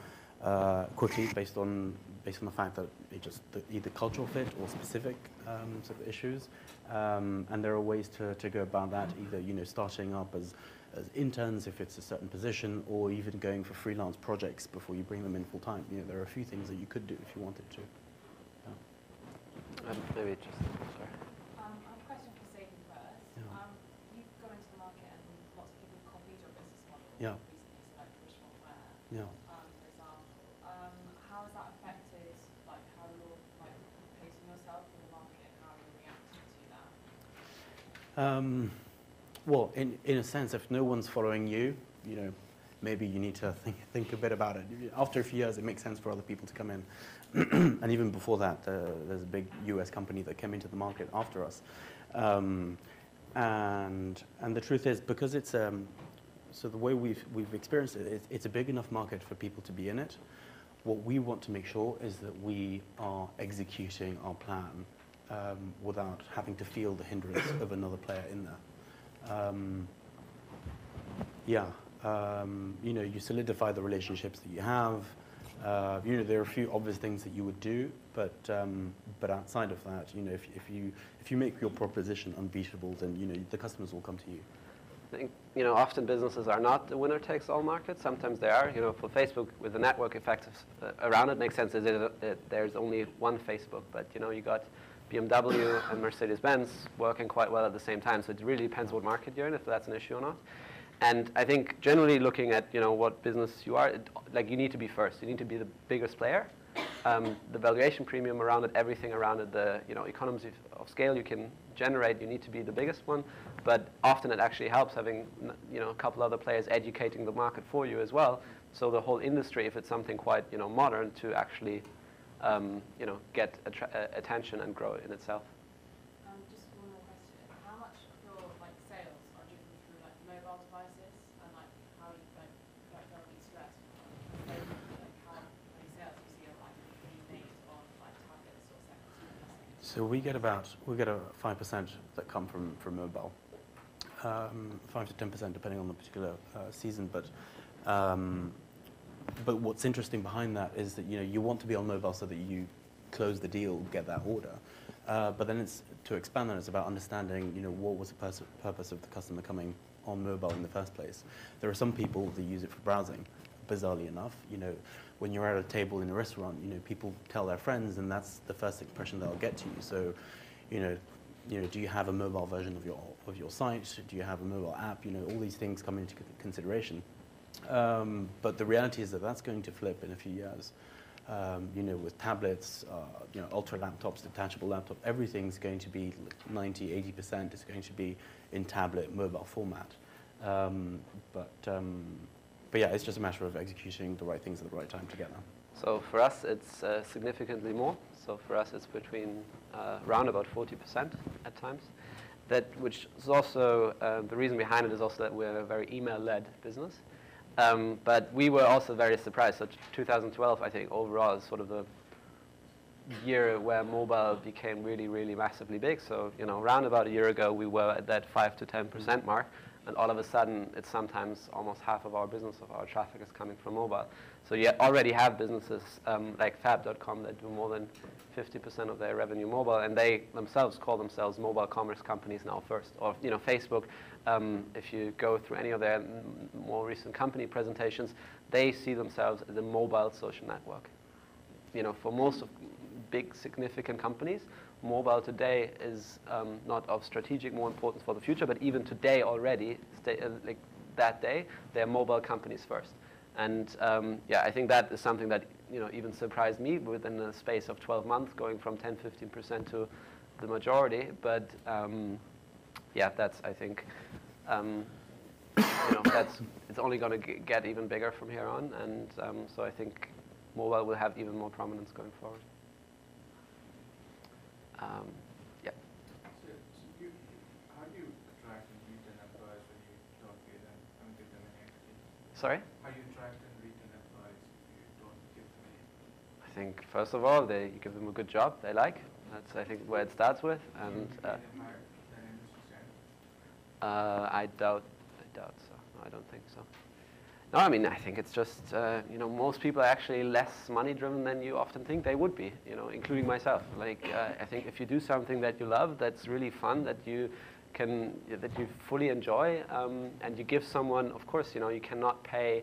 quickly based on the fact that either cultural fit or specific sort of issues, and there are ways to go about that. Either starting up as interns if it's a certain position, or even going for freelance projects before you bring them in full time. There are a few things that you could do if you wanted to. Maybe just sorry. I have a question for Sadie first. Yeah. You've gone into the market and lots of people copied your business model Yeah. recently, so like traditional wear, Yeah. for example. How has that affected how you're placing yourself in the market and how you're reacting to that? Well, in a sense, if no one's following you, maybe you need to think a bit about it. After a few years, it makes sense for other people to come in. And even before that, there's a big US company that came into the market after us. And the truth is, because it's so the way we've experienced it, it's a big enough market for people to be in it. What we want to make sure is that we are executing our plan without having to feel the hindrance of another player in there. You know, you solidify the relationships that you have. You know, there are a few obvious things that you would do, but outside of that, you know, if you make your proposition unbeatable, then you know the customers will come to you. I think, you know, often businesses are not the winner-takes-all market. Sometimes they are. You know, for Facebook, with the network effect around it, makes sense that there's only one Facebook. But, you know, you got BMW and Mercedes-Benz working quite well at the same time. So it really depends what market you're in, if that's an issue or not. And I think generally looking at, you know, what business you are, like you need to be first. You need to be the biggest player. The valuation premium around it, everything around it, the, you know, economies of scale you can generate, you need to be the biggest one. But often it actually helps having, you know, a couple other players educating the market for you as well. So the whole industry, if it's something quite, you know, modern, to actually, you know, get attention and grow in itself. Just one more question. How much of your like sales are driven through like mobile devices, and like how you like Mendeley Dress? Like how many sales do you see are like being made on like tablets or second? So we get a 5% that come from mobile, 5 to 10% depending on the particular season. But what's interesting behind that is that, you know, you want to be on mobile so that you close the deal, get that order. But then it's to expand on, it's about understanding, you know, what was the purpose of the customer coming on mobile in the first place. There are some people that use it for browsing. Bizarrely enough, you know, when you're at a table in a restaurant, you know, people tell their friends, and that's the first impression they'll get to you. So, you know, do you have a mobile version of your site? Do you have a mobile app? You know, all these things come into consideration. But the reality is that that's going to flip in a few years. You know, with tablets, you know, ultra laptops, detachable laptop, everything's going to be 90, 80% is going to be in tablet, mobile format. But yeah, it's just a matter of executing the right things at the right time together. So for us, it's significantly more. So for us, it's between around about 40% at times. Which is also, the reason behind it is also that we're a very email-led business. But we were also very surprised. So 2012, I think, overall is sort of the year where mobile became really, really massively big. So, you know, around about a year ago, we were at that 5 to 10% mark. And all of a sudden, it's sometimes almost half of our business, of our traffic is coming from mobile. So you already have businesses like Fab.com that do more than 50% of their revenue mobile, and they themselves call themselves mobile commerce companies now first. Or, you know, Facebook, if you go through any of their more recent company presentations, they see themselves as a mobile social network. You know, for most of big, significant companies, mobile today is not of strategic more importance for the future, but even today already, like that day, they're mobile companies first. And yeah, I think that is something that, you know, even surprised me within the space of 12 months, going from 10, 15% to the majority. But yeah, that's, I think, you know, it's only going to get even bigger from here on. And so I think mobile will have even more prominence going forward. Yeah. So how do you attract and retain employees when you don't give them any equity? Sorry? How do you attract and retain employees if you don't give them any equity? I think, first of all, you give them a good job they like. That's, I think, where it starts with. And I doubt so. No, I don't think so. No, I mean, I think it's just, you know, most people are actually less money-driven than you often think they would be, you know, including myself. Like, I think if you do something that you love, that's really fun, that you fully enjoy, and you give someone, of course, you know, you cannot pay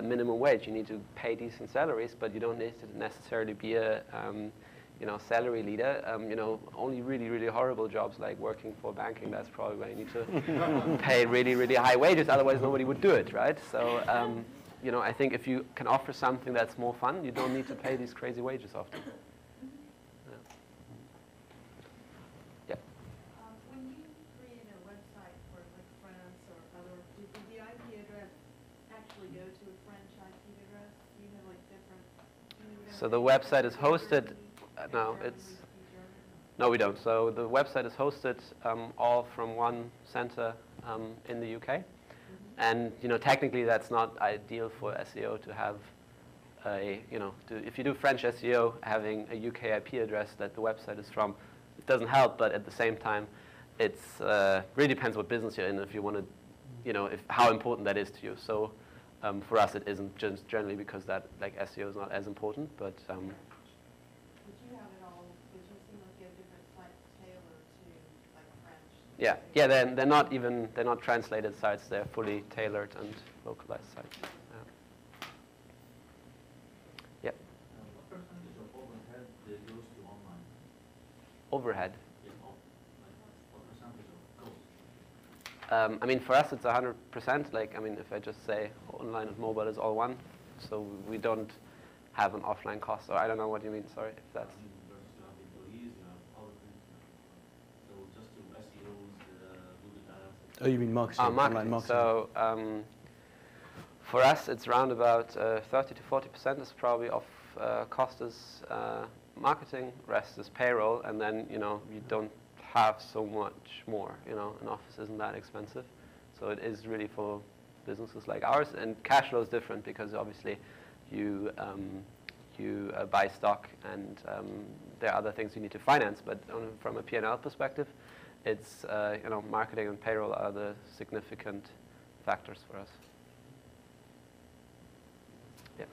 minimum wage. You need to pay decent salaries, but you don't need to necessarily be a, you know, salary leader. You know, only really, really horrible jobs like working for banking, that's probably where you need to pay really, really high wages. Otherwise, nobody would do it, right? So, you know, I think if you can offer something that's more fun, you don't need to pay these crazy wages often. Yeah. When you create a website for like friends or other, did the IP address actually go to a French IP address? Do you have like different? So the website is hosted. No, No, we don't. So the website is hosted all from one center in the UK. And technically that's not ideal for SEO to have if you do French SEO, having a UK IP address that the website is from, it doesn't help. But at the same time, it's really depends what business you're in. If you want to, how important that is to you. So for us, it isn't just generally because that SEO is not as important, but. But you have it all, because you seem like you have different sites tailored to French. Yeah. They're not translated sites. They're fully tailored and localized sites. Yeah. What percentage of overhead goes to online? Overhead. Yeah, what percentage of cost? For us, it's 100%. If I just say online and mobile is all one, so we don't have an offline cost. Or I don't know what you mean. Sorry, if that's. You have employees, you have other things. So just to SEOs, do the data. Oh, you mean marketing? Online marketing. So for us, it's around about 30 to 40% is probably of cost is marketing. Rest is payroll, and then you don't have so much more. An office isn't that expensive, so it is really for businesses like ours. And cash flow is different because obviously you buy stock, and there are other things you need to finance. But from a P&L perspective, it's marketing and payroll are the significant factors for us. Yeah.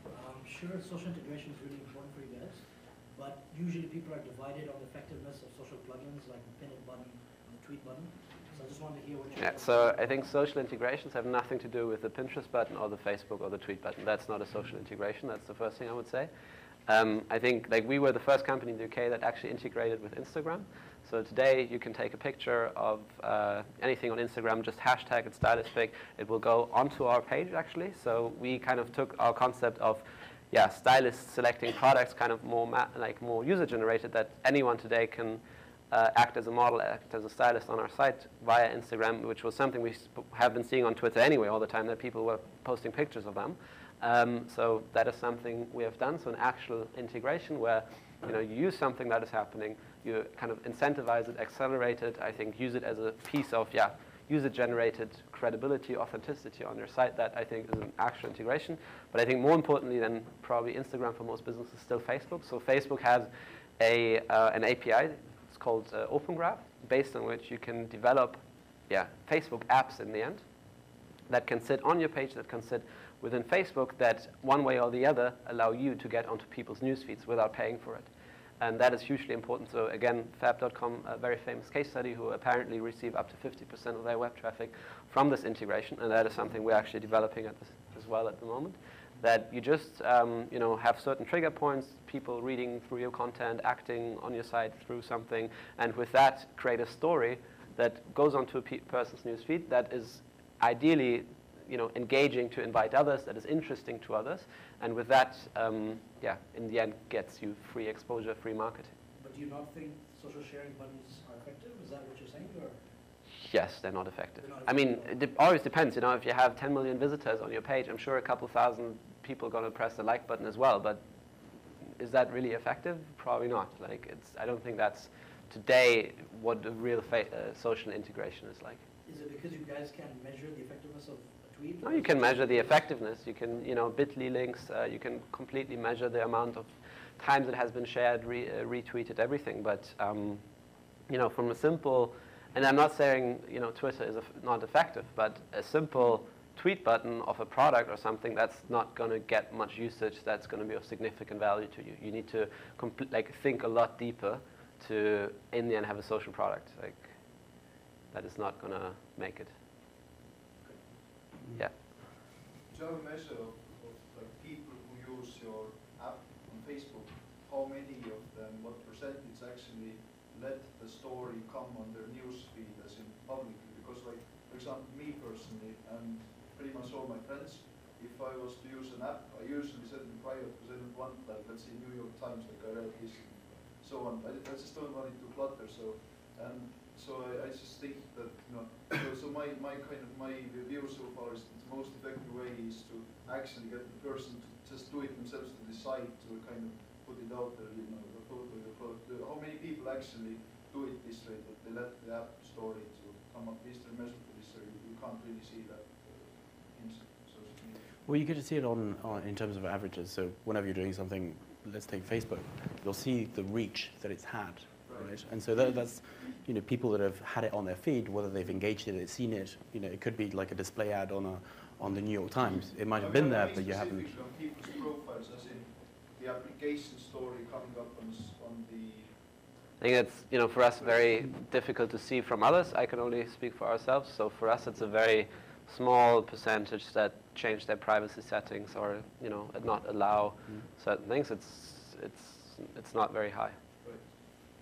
I'm sure social integration is really important for you guys, but usually people are divided on the effectiveness of social plugins like the pin it button and the tweet button. So I just wanted to hear what you Yeah, so I think social integrations have nothing to do with the Pinterest button or the Facebook or the tweet button. That's not a social integration. That's the first thing I would say. I think we were the first company in the UK that actually integrated with Instagram. So today you can take a picture of anything on Instagram, just hashtag it StylistPick. It will go onto our page actually. So we kind of took our concept of stylists selecting products kind of more user generated, that anyone today can act as a model, act as a stylist on our site via Instagram, which was something we have been seeing on Twitter anyway all the time, that people were posting pictures of them. So that is something we have done. So an actual integration where you use something that is happening, you kind of incentivize it, accelerate it, I think use it as a piece of user-generated credibility, authenticity on your site. That I think is an actual integration. But I think more importantly than probably Instagram for most businesses is still Facebook. So Facebook has an API. It's called Open Graph, based on which you can develop Facebook apps in the end that can sit on your page, that can sit within Facebook, that one way or the other allow you to get onto people's news feeds without paying for it. And that is hugely important. So again, Fab.com, a very famous case study, who apparently receive up to 50% of their web traffic from this integration. And that is something we're actually developing as well at the moment. That you just have certain trigger points, people reading through your content, acting on your site through something, and with that create a story that goes onto a person's newsfeed that is ideally engaging to invite others, that is interesting to others, and with that, in the end, gets you free exposure, free marketing. But do you not think social sharing buttons are effective? Is that what you're saying? Or? Yes, they're not effective. I mean, it always depends. If you have 10 million visitors on your page, I'm sure a couple thousand people are going to press the like button as well. But is that really effective? Probably not. I don't think that's today what the real social integration is like. Is it because you guys can measure the effectiveness of a tweet? No, you can measure the effectiveness. You can, bit.ly links. You can completely measure the amount of times it has been shared, retweeted, everything. But from a simple, and I'm not saying Twitter is not effective, but a simple tweet button of a product or something, that's not going to get much usage. That's going to be of significant value to you. You need to think a lot deeper to, in the end, have a social product. That is not going to make it. Yeah. Do you have a measure of people who use your app on Facebook? How many of them, what percentage actually let the story come on their news feed as in publicly? Because for example, me personally and pretty much all my friends, if I was to use an app, I usually set it in private because I don't want let's say New York Times, I read this and so on. I just don't want it to clutter. So I just think that so my view so far is that the most effective way is to actually get the person to just do it themselves, to decide to kind of put it out there, photo, your product. How many people actually do it this way, that they let the app story to come up with the measure for this, so you can't really see that in social media? Well, you get to see it in terms of averages. So whenever you're doing something, let's take Facebook, you'll see the reach that it's had, right? And so that's, you know, people that have had it on their feed, whether they've engaged in it, seen it, you know, it could be like a display ad on the New York Times. It might have been there, but you haven't. On people's profiles, as in the application story coming up on the. I think it's, you know, for us very difficult to see from others. I can only speak for ourselves. So for us, it's a very small percentage that change their privacy settings or, you know, not allow certain things. It's not very high. Right.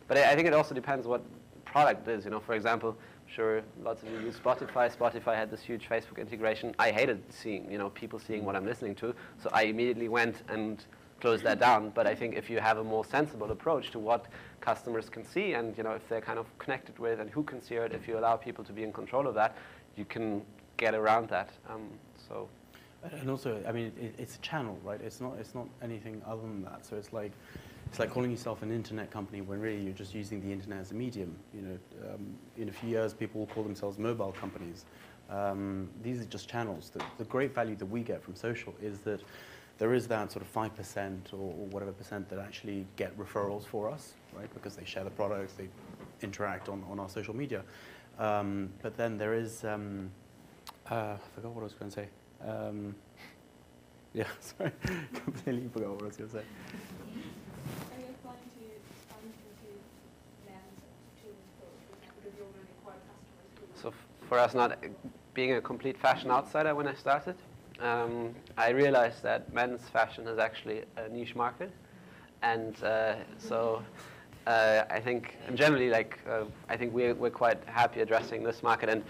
But I think it also depends what product it is. You know, for example, I'm sure lots of you use Spotify. Spotify had this huge Facebook integration. I hated seeing, you know, people seeing what I'm listening to. So I immediately went and closed that down. But I think if you have a more sensible approach to what customers can see and, you know, if they're kind of connected with and who can see it, if you allow people to be in control of that, you can get around that. So. And also, I mean, it's a channel, right? It's not anything other than that. So it's like calling yourself an internet company when really you're just using the internet as a medium. You know, in a few years, people will call themselves mobile companies. These are just channels. The great value that we get from social is that there is that sort of 5% or whatever percent that actually get referrals for us, right? Because they share the products, they interact on our social media. But then there is, I forgot what I was going to say. Yeah, sorry, completely forgot what I was going to say. Are you planning to expand into men's and children's clothes, because you already acquired customers? So for us, not being a complete fashion outsider when I started, I realized that men's fashion is actually a niche market, and so I think, and generally, like I think we're quite happy addressing this market. And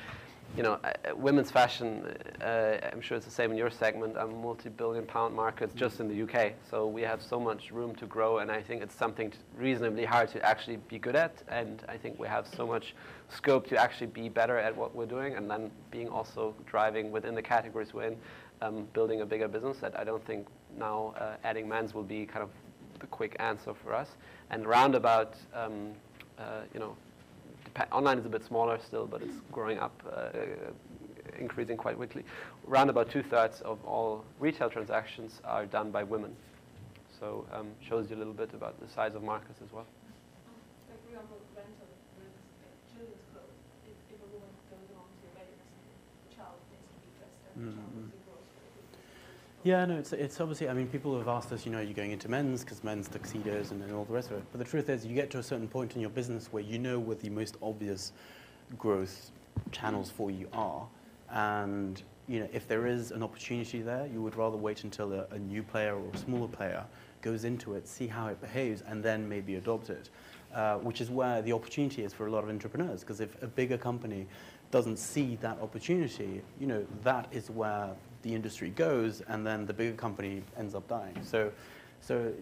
you know, women's fashion, I'm sure it's the same in your segment, are multi-billion-pound markets just in the UK. So we have so much room to grow, and I think it's something reasonably hard to actually be good at. And I think we have so much scope to actually be better at what we're doing, and then being also driving within the categories we're in, building a bigger business. That I don't think now adding men's will be kind of the quick answer for us. And roundabout, you know, online is a bit smaller still, but it's growing up, increasing quite quickly. Around about 2/3 of all retail transactions are done by women. So shows you a little bit about the size of markets as well. Like for example, rental with children's clothes, if a woman goes on to readiness and the child needs to be dressed up, the child needs to grow. Yeah, no, it's obviously, I mean, people have asked us, you know, you're going into men's because men's tuxedos and all the rest of it. But the truth is, you get to a certain point in your business where you know what the most obvious growth channels for you are. And, you know, if there is an opportunity there, you would rather wait until a new player or a smaller player goes into it, see how it behaves, and then maybe adopt it. Which is where the opportunity is for a lot of entrepreneurs. Because if a bigger company doesn't see that opportunity, you know, that is where the industry goes, and then the bigger company ends up dying. So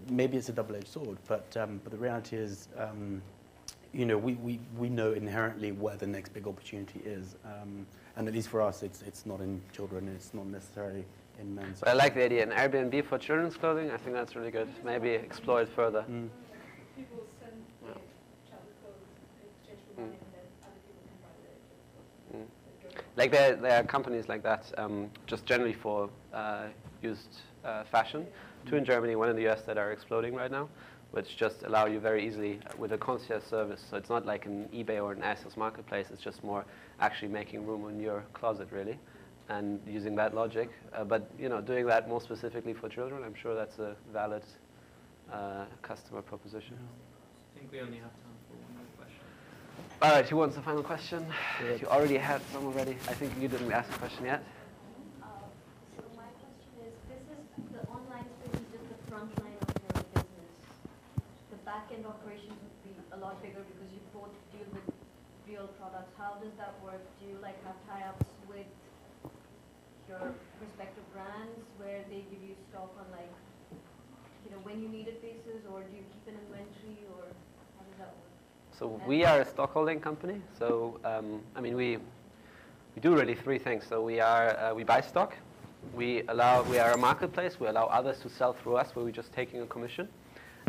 maybe it's a double-edged sword, but the reality is, you know, we know inherently where the next big opportunity is, and at least for us, it's not in children, it's not necessarily in men's. But I like the idea, an Airbnb for children's clothing. I think that's really good. Maybe explore it further. People send their child clothes, exchange for money, and then other people can buy their clothes. Like there are companies like that, just generally for used fashion. 2 in Germany, 1 in the US that are exploding right now, which just allow you very easily with a concierge service. So it's not like an eBay or an ASOS marketplace. It's just more actually making room in your closet, really, and using that logic. But you know, doing that more specifically for children, I'm sure that's a valid customer proposition. I think we only have time for one more question. All right, who wants the final question? You already had some already. I think you didn't ask a question yet. So my question is, this is the online space is just the front line of your business. The back-end operations would be a lot bigger because you both deal with real products. How does that work? Do you like have tie-ups with your respective brands where they give you stock on like, you know, when you need it basis, or do you keep an inventory, or how does that work? So we are a stock holding company. So I mean, we do really 3 things. So we buy stock. We are a marketplace. We allow others to sell through us, where we're just taking a commission.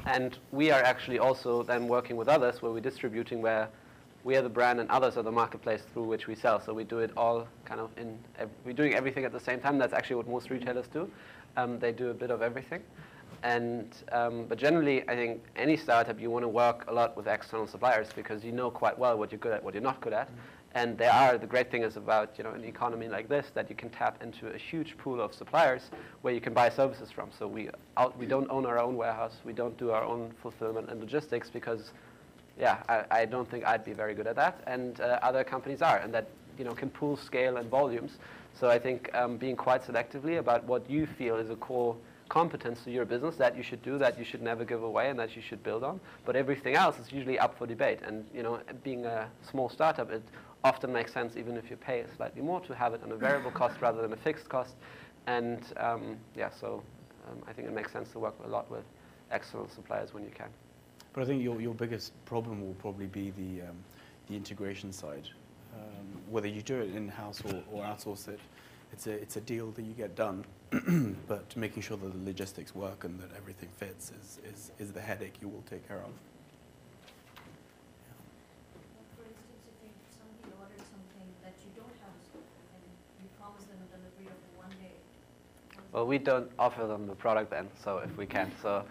And we are actually also then working with others where we're distributing, where we are the brand and others are the marketplace through which we sell. So we do it all kind of we're doing everything at the same time. That's actually what most retailers do. They do a bit of everything. And, but generally, I think any startup, you want to work a lot with external suppliers because you know quite well what you're good at, what you're not good at. And the great thing is about, an economy like this, that you can tap into a huge pool of suppliers where you can buy services from. So we don't own our own warehouse. We don't do our own fulfillment and logistics because, I don't think I'd be very good at that. And other companies are, and that, can pool scale and volumes. So I think being quite selectively about what you feel is a core competence to your business that you should do, that you should never give away, and that you should build on. But everything else is usually up for debate. And being a small startup, it often makes sense, even if you pay slightly more, to have it on a variable cost rather than a fixed cost. And I think it makes sense to work a lot with external suppliers when you can. But I think your biggest problem will probably be the integration side. Whether you do it in-house or outsource it, it's a deal that you get done, but making sure that the logistics work and that everything fits is the headache you will take care of. For instance, if somebody orders something that you don't have a stock and you promise them a delivery of 1 day. Well, we don't offer them the product then, so if we can. So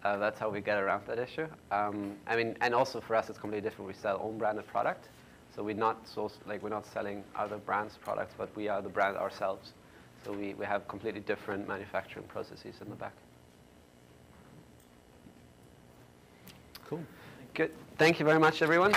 that's how we get around that issue. And also for us, it's completely different. We sell own branded product. So we're not selling other brands' products, but we are the brand ourselves. So we have completely different manufacturing processes in the back. Cool. Good. Thank you very much, everyone.